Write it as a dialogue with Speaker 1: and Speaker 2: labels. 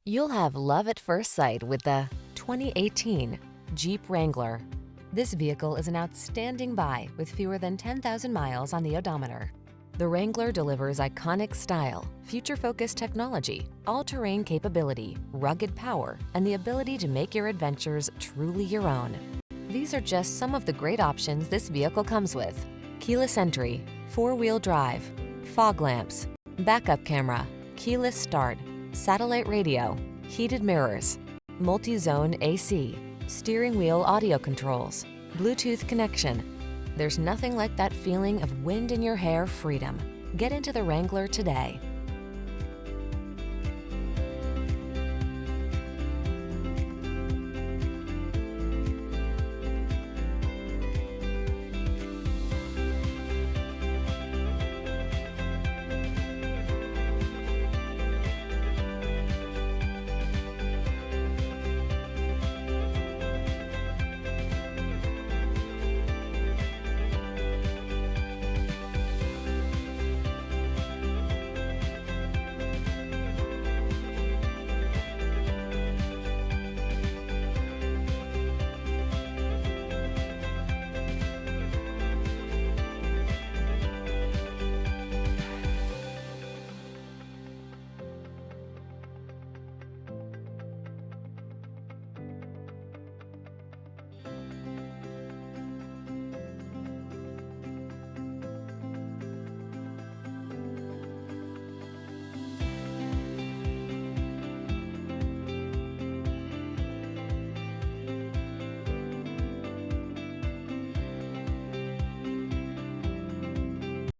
Speaker 1: You'll have love at first sight with the 2018 Jeep Wrangler. This vehicle is an outstanding buy with fewer than 10,000 miles on the odometer. The Wrangler delivers iconic style, future-focused technology, all-terrain capability, rugged power, and the ability to make your adventures truly your own. These are just some of the great options this vehicle comes with: keyless entry, four-wheel drive, fog lamps, backup camera, keyless start, satellite radio, heated mirrors, multi-zone AC, steering wheel audio controls, Bluetooth connection. There's nothing like that feeling of wind in your hair freedom. Get into the Wrangler today.